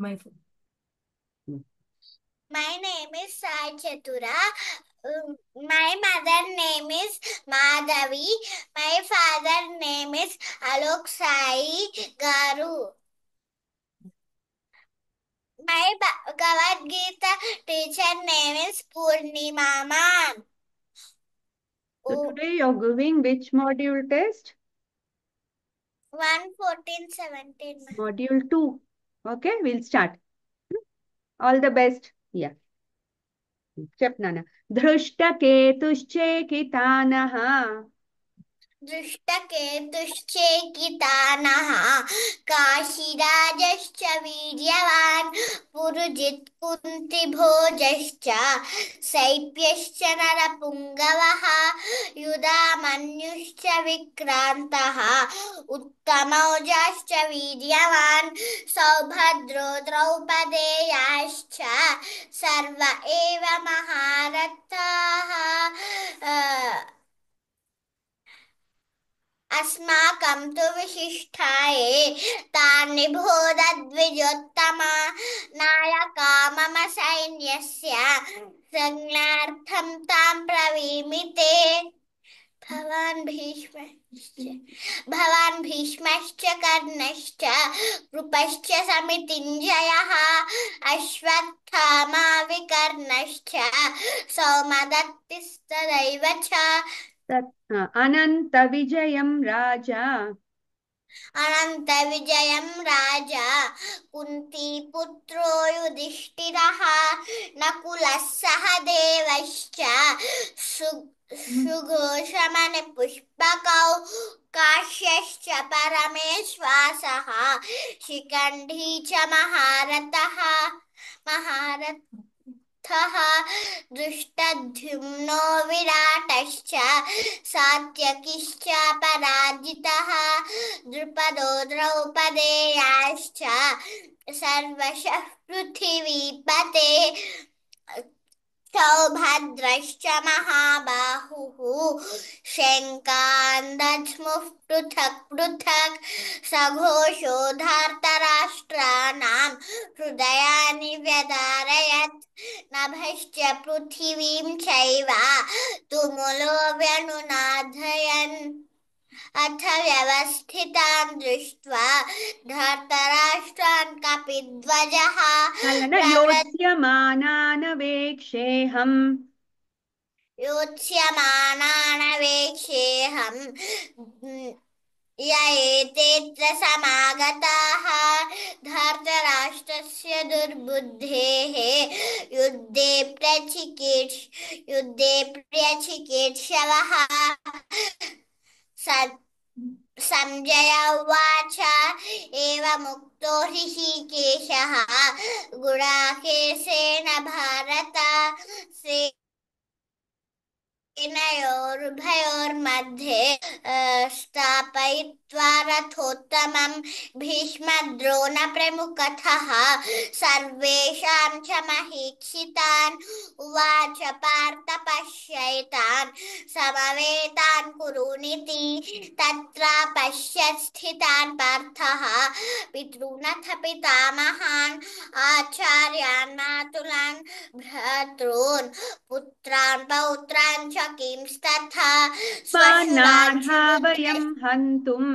My phone. My name is Sai Chatura. My mother name is Madhavi. My father name is Alok Sai Garu. My Bhagavad Gita teacher name is Purnima Ma'am. So today you're giving which module test? 11417. Module 2. Okay, we'll start. All the best. Yeah. Chapnana. धृष्टकेतुश्चेकितानः दृष्टकेतुश्चेकितानः काशीराजश्च वीर्यवान् पुरुजित् कुन्तिभोजश्च शैप्यश्च नरपुङ्गवः युधामन्युश्च विक्रान्तः उत्तमौजाश्च वीर्यवान् सौभद्रो द्रौपदेयाश्च सर्व एव महारथाः अस्माकं तु विशिष्टाये तान् निबोधद्विजोत्तमा नायका मम सैन्यस्य संज्ञार्थं तां ब्रवीमि ते भवान् भीष्मश्च कर्णश्च कृपश्च समितिञ्जयः अश्वत्थामा विकर्णश्च सौमदत्तिस्तदैव च अनन्तविजयं राजा अनन्तविजयं राजा कुन्तीपुत्रो युधिष्ठिरः नकुलः सह देवश्च सुघोषमणिपुष्पकौ काश्यश्च परमेश्वासः शिखण्डी च महारथः दृष्टद्युम्नो विराटश्च सात्यकिश्च पराजितः द्रुपदो द्रौपदेयाश्च सर्वशः पृथिवीपते सौभद्रश्च महाबाहुः शङ्कान्दध्मुः पृथक् पृथक् सघोषो धार्तराष्ट्राणां हृदयानि व्यधारयत् नभश्च पृथिवीं चैव तुमुलो व्यनुनादयन् अथ व्यवस्थितान् दृष्ट्वा धार्तराष्ट्रान् कपिध्वजः योत्स्यमानानवेक्षेऽहम् य एतेऽत्र समागताः धार्तराष्ट्रस्य दुर्बुद्धेः युद्धे प्र्यचिकीर्षवः संजय उवाच एवमुक्तो ऋषिकेशः गुडाकेशेन भारत सेनयोरुभयोर्मध्ये स्थापयित्वा रथोत्तमं भीष्मद्रोणप्रमुखतः सर्वेषां च महीक्षितान् उवाच पार्थ पश्यैतान् समवेतान् कुरुनिति तत्र पश्यत् स्थितान् पार्थः पितॄनथ पितामहान् आचार्यान् मातुलान् भ्रातॄन् पुत्रान् पौत्रान् च किंस्तथा तस्मान्नार्हा वयं हन्तुम्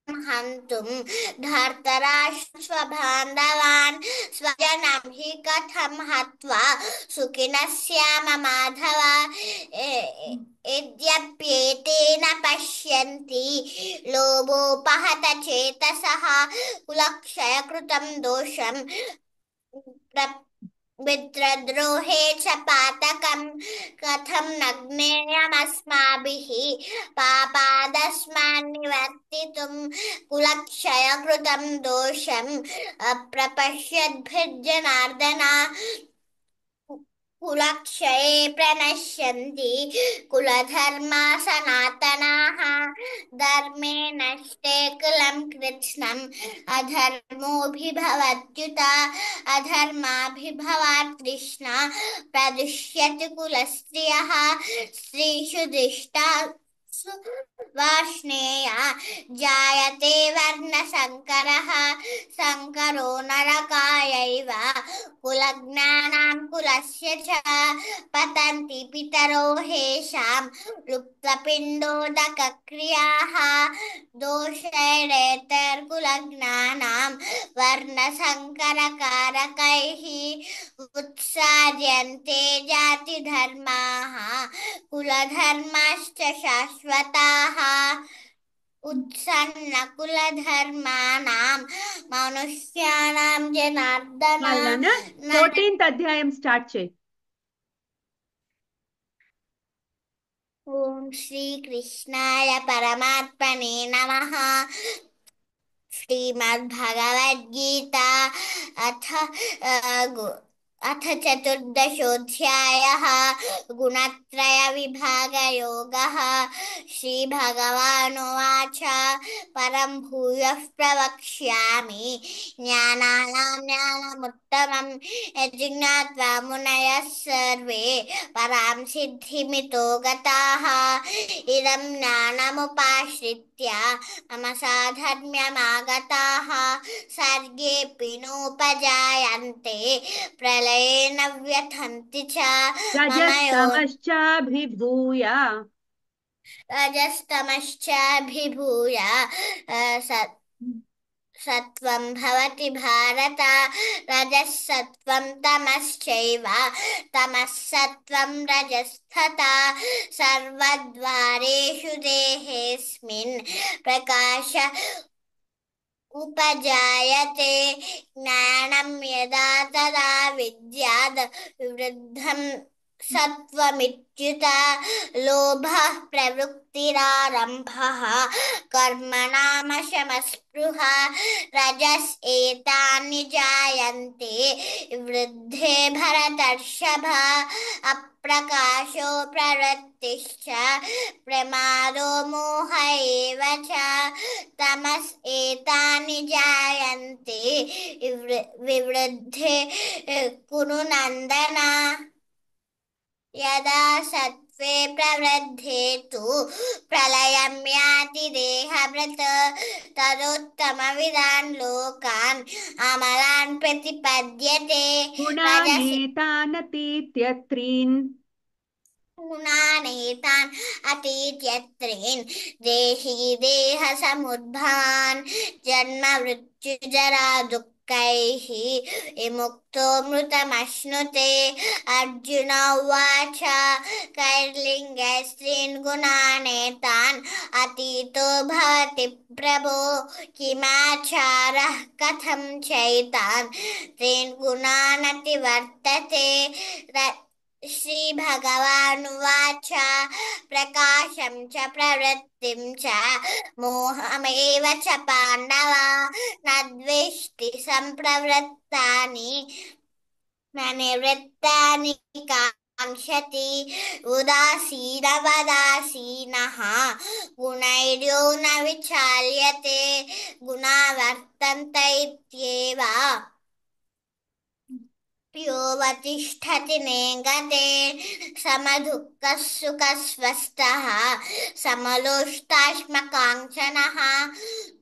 हन्तुं धार्तराष्ट्रस्वबान्धवान् स्वजनं हि कथं हत्वा सुखिनः स्याम माधव यद्यप्येतेन पश्यन्ति लोभोपहत चेतसः कुलक्षयकृतं दोषं मित्रद्रोहे च पातकं कथं न ज्ञेयमस्माभिः पापादस्मान्निवर्तितुं कुलक्षयकृतं दोषं प्रपश्यद्भिर्जनार्दन कुलक्षये प्रणश्यन्ति कुलधर्मा सनातनाः धर्मे नष्टे कुलं कृत्स्नम् अधर्मोऽभिभवत्युत अधर्माभिभवात् कृष्ण प्रदुष्यति कुलस्त्रियः स्त्रीषु दृष्टासु वार्ष्णेया जायते वर्णशङ्करः शङ्करो नरकायैव कुलज्ञानां कुलस्य च पतन्ति पितरो हेषां लुप्तपिण्डोदकक्रियाः दोषैरेतर्कुलज्ञानां वर्णसङ्करकारकैः उत्सार्यन्ते जातिधर्माः कुलधर्माश्च शाश्वताः उत्सन्नकुलधर्माणां मनुष्याणां जनार्दन వాళ్ళనా 14th అధ్యాయం స్టార్ట్ చేయి. ఓం శ్రీకృష్ణాయ పరమాత్మనే నమః श्रीमद्भगवद्गीता अथ अथ चतुर्दशोऽध्यायः गुणत्रयविभागयोगः श्रीभगवानुवाच परं भूयः प्रवक्ष्यामि ज्ञानानां ज्ञानमुत्तमं यज्ञात्वा मुनयः सर्वे परां सिद्धिमितो गताः इदं ज्ञानमुपाश्रित्य मम साधर्म्यमागताः सर्गेऽपि नोपजायन्ते प्रलये न व्यथन्ति च मम यो రజస్తమశ్చాభిభూయ रजस्तमश्चाभिभूय सत्वं भवति भारत रजः सत्वं तमश्चैव तमः सत्वं रजस्तथा सर्वद्वारेषु देहेऽस्मिन् प्रकाश उपजायते ज्ञानं यदा तदा विद्याद् विवृद्धं सत्त्वमित्युत लोभः प्रवृत्तिरारम्भः कर्मणामशमस्पृहा रजस् एतानि जायन्ते वृद्धे भरतर्षभ अप्रकाशो प्रवृत्तिश्च प्रमादो मोह एव च तमस् एतानि जायन्ते विवृद्धे कुरु नन्दन यदा सत्त्वे प्रवृद्धे तु प्रलयं याति देहभृत् तदुत्तमविदान् लोकान् अमलान् प्रतिपद्यते रजसि గుణానేతానతీత్యత్రీన్ गुणानेतान् अतीत्यत्रीन् देही देहसमुद्भवान् जन्म मृत्युजरा दुःखैः विमुक्तो मृतमश्नुते अर्जुन उवाच कैर्लिङ्गैस्त्रीन् गुणानेतान् अतीतो भवति प्रभो किमाचारः कथं चैतान् त्रीन् गुणानतिवर्तते श्रीभगवानुवाच प्रकाशं च प्रवृत्तिं च मोहमेव च पाण्डव न द्वेष्टि सम्प्रवृत्तानि न निवृत्तानि काङ्क्षति उदासीनवदासीनः गुणैर्यो न विचाल्यते गुणा वर्तन्त इत्येव योऽवतिष्ठति नेङ्गते समदुःखः सुखस्वस्थः समलोष्टाश्मकाञ्चनः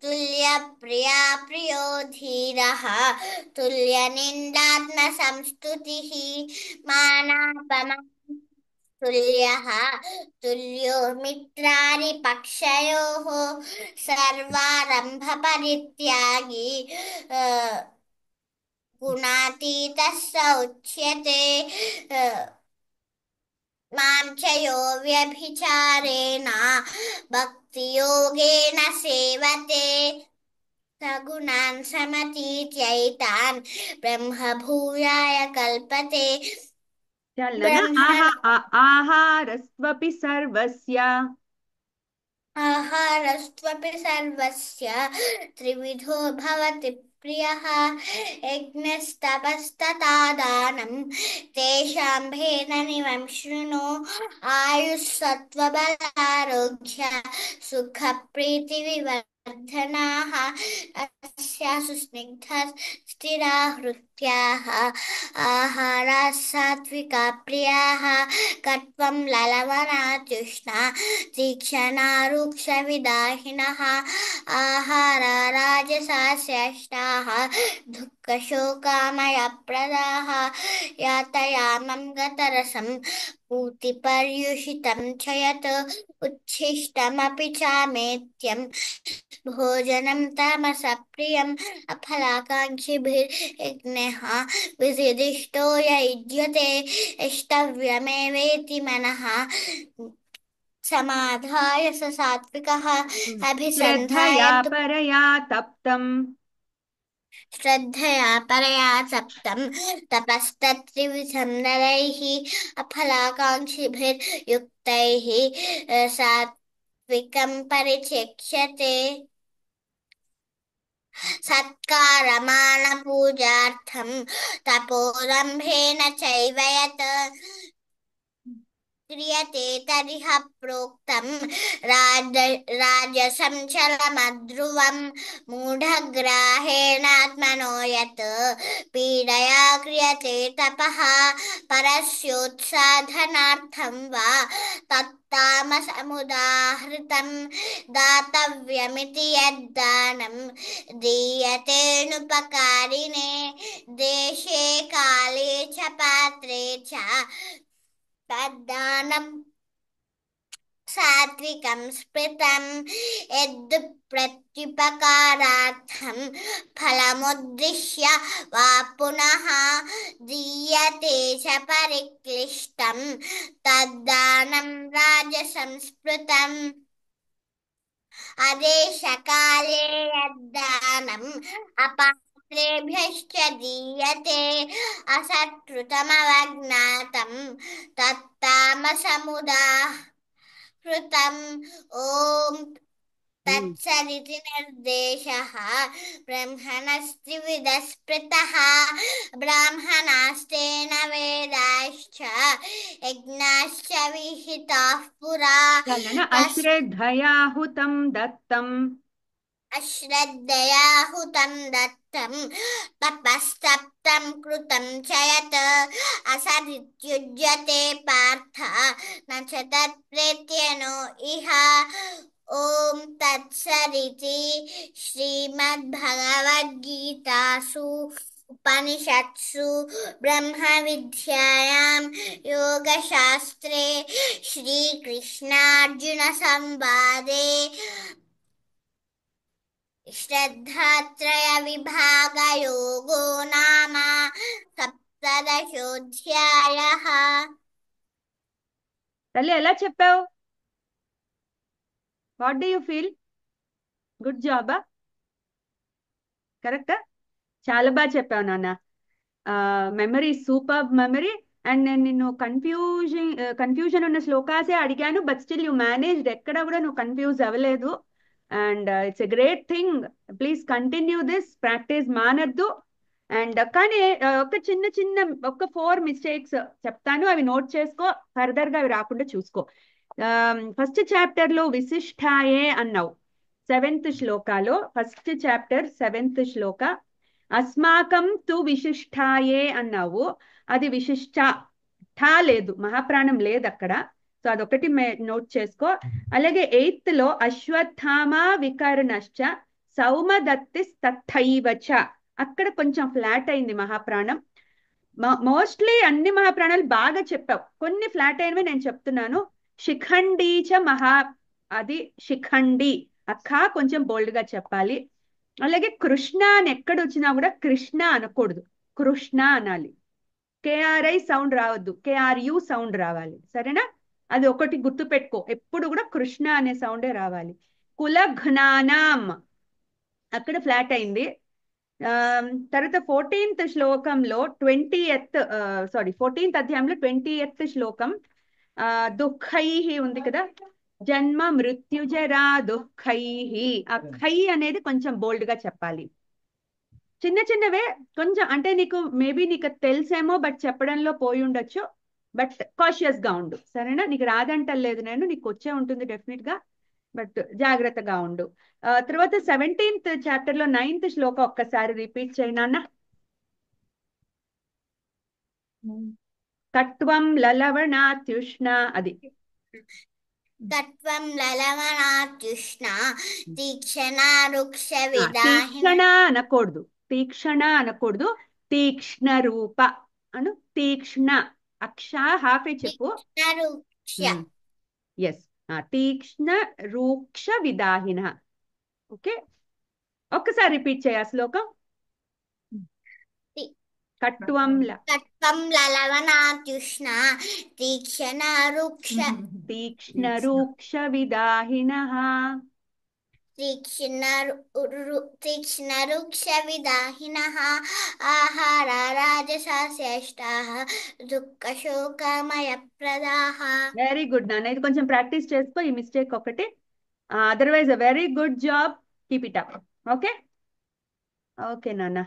तुल्यप्रिया प्रियो धीरः तुल्यनिन्दात्मसंस्तुतिः मानापमानः तुल्यः तुल्यो मित्रारिपक्षयोः सर्वारम्भपरित्यागी गुणातीतः स उच्यते मां च यो व्यभिचारेण भक्तियोगेन सेवते सगुणान् समतीत्यैतान् ब्रह्मभूयाय कल्पते ఆహారస్వపి సర్వస్య आहारस्त्वपि सर्वस्य त्रिविधो भवति प्रियः यज्ञस्तपस्तथा दानं तेषां भेदमिमं शृणु आयुः सत्त्वबलारोग्य सुखप्रीतिविवर्धनाः अस्यासु स्निग्धः स्थिरा हृत्याः आहाराः सात्विका प्रियाः कट्वं ललवनात्युष्णा तीक्ष्णा रुक्षविदाहिनः आहारा राजसास्यष्टाः दुःखशोकामयप्रदाः यातयामं गतरसं पूतिपर्युषितं च यत् उच्छिष्टमपि चामेत्यं भोजनं तामसप्रियम् अफलाकाङ्क्षिभिर्यज्ञः विधिदिष्टो य युज्यते यष्टव्यमेवेति मनः समाधाय स सात्विकः अभिसन्धाय श्रद्धया परया तप्तम् श्रद्धया परया सप्तं तपस्तत्त्रिविधं नरैः अफलाकाङ्क्षिभिर्युक्तैः सात्विकं परिचक्ष्यते सत्कारमानपूजार्थं तपोदम्भेन चैव यत् क्रियते तदिह प्रोक्तं राजसं चलमध्रुवं मूढग्राहेणात्मनो यत् पीडया क्रियते तपः परस्योत्साधनार्थं वा तत्तामसमुदाहृतं दातव्यमिति यद्दानं दीयतेऽनुपकारिणे देशे काले च पात्रे च तद्दानं सात्विकं स्मृतं यद् प्रत्युपकारार्थं फलमुद्दिश्य वा पुनः दीयते च परिक्लिष्टं तद्दानं राजसंस्मृतम् अदेशकाले यद्दानम् अपात्रेभ्यश्च दीयते असत्कृतमवज्ञातं तत्तामसमुदाहृतम् ॐ तत्सदिति निर्देशः ब्रह्मणस्त्रिविधः स्मृतः ब्राह्मणास्तेन वेदाश्च यज्ञाश्च विहिताः पुरा अश्रद्धया हुतं दत्तम् अश्रद्धया हुतं दत्तं तपस्तप्तं कृतं च यत् असदित्युज्यते पार्थ न च तत्प्रेत्यनो इह ॐ तत्सदिति श्रीमद्भगवद्गीतासु उपनिषत्सु ब्रह्मविद्यायां योगशास्त्रे श्रीकृष्णार्जुनसंवादे श्रद्धात्रयविभागयोगो नाम सप्तदशोऽध्यायः తల్లి ఎలా చెప్పావు? What do you feel? Good జాబా? కరెక్టా? చాలా బాగా చెప్పావు నాన్న. Memory super memory. అండ్ నేను నిన్ను కన్ఫ్యూజన్ ఉన్న శ్లోకాసే అడిగాను, బట్ స్టిల్ యూ మేనేజ్డ్. ఎక్కడ కూడా నువ్వు కన్ఫ్యూజ్ అవ్వలేదు. And it's a great thing. Please continue this practice మానద్దు. అండ్ కానీ ఒక చిన్న చిన్న ఒక 4 మిస్టేక్స్ చెప్తాను, అవి నోట్ చేసుకో, ఫర్దర్ గా అవి రాకుండా చూసుకో. ఫస్ట్ చాప్టర్ లో విశిష్టాయే అన్నావు. 7th శ్లోకాలో ఫస్ట్ చాప్టర్ 7th శ్లోక అస్మాకం తు విశిష్టాయే అన్నావు. అది విశిష్ట ఠా లేదు, మహాప్రాణం లేదు అక్కడ. సో అదొకటి నోట్ చేసుకో. అలాగే 8th లో అశ్వత్థామ వికర్ణశ్చ సౌమదత్తి తథైవచ, అక్కడ కొంచెం ఫ్లాట్ అయింది మహాప్రాణం. మోస్ట్లీ అన్ని మహాప్రాణాలు బాగా చెప్పావు, కొన్ని ఫ్లాట్ అయినవి నేను చెప్తున్నాను. శిఖండీచ అది శిఖండి అక్క కొంచెం బోల్డ్ గా చెప్పాలి. అలాగే కృష్ణ అని ఎక్కడ వచ్చినా కూడా కృష్ణ అనకూడదు, కృష్ణ అనాలి. కేఆర్ఐ సౌండ్ రావద్దు, కేఆర్యు సౌండ్ రావాలి. సరేనా? అది ఒకటి గుర్తు పెట్టుకో, ఎప్పుడు కూడా కృష్ణ అనే సౌండే రావాలి. కుల ఘ్నానాం అక్కడ ఫ్లాట్ అయింది. తర్వాత 14th శ్లోకంలో 14th అధ్యాయంలో 20th శ్లోకం దుఃఖై ఉంది కదా, జన్మ మృత్యుజరా దుఃఖై. ఆ ఖై అనేది కొంచెం బోల్డ్ గా చెప్పాలి. చిన్న చిన్నవే కొంచెం, అంటే నీకు మేబీ నీకు తెలిసేమో బట్ చెప్పడంలో పోయి ఉండొచ్చు. బట్ కాషియస్ గా ఉండు, సరేనా? నీకు రాదంటలేదు నేను, నీకు వచ్చే ఉంటుంది డెఫినెట్ గా. బట్ జాగ్రత్తగా ఉండు. తర్వాత 17th చాప్టర్ లో 9th శ్లోక ఒక్కసారి రిపీట్ చేయి నాన్న. కట్వం లలవణాత్యుష్ణ, అది. తత్వం లలవణాత్యుష్ణ తీక్షణ వృక్ష విదాహిన. తీక్షణ అనకూడదు, తీక్షణ అనకూడదు, తీక్ష్ణ రూప అను. తీక్ష్ణ అక్ష హాఫే చెప్పు. తీక్షణ వృక్ష. ఎస్, తీక్ష్ణ రూక్ష విదాహిన. ఓకే, ఒక్కసారి రిపీట్ చేయ శ్లోకం. కట్వం తత్వం లలవణాత్యుష్ణ తీక్షణ వృక్ష. తీక్ష్ణ రూక్ష విదాహిన. తీక్ష్ణ వృక్ష విదాహిన ఆహార రాజసా శ్రేష్టాః దుఃఖ శోకమయ ప్రదాః. వెరీ గుడ్ నాన్న, ఇది కొంచెం ప్రాక్టీస్ చేసుకో, ఈ మిస్టేక్ ఒకటి. Otherwise very good job, keep it up. Okay okay నాన్న.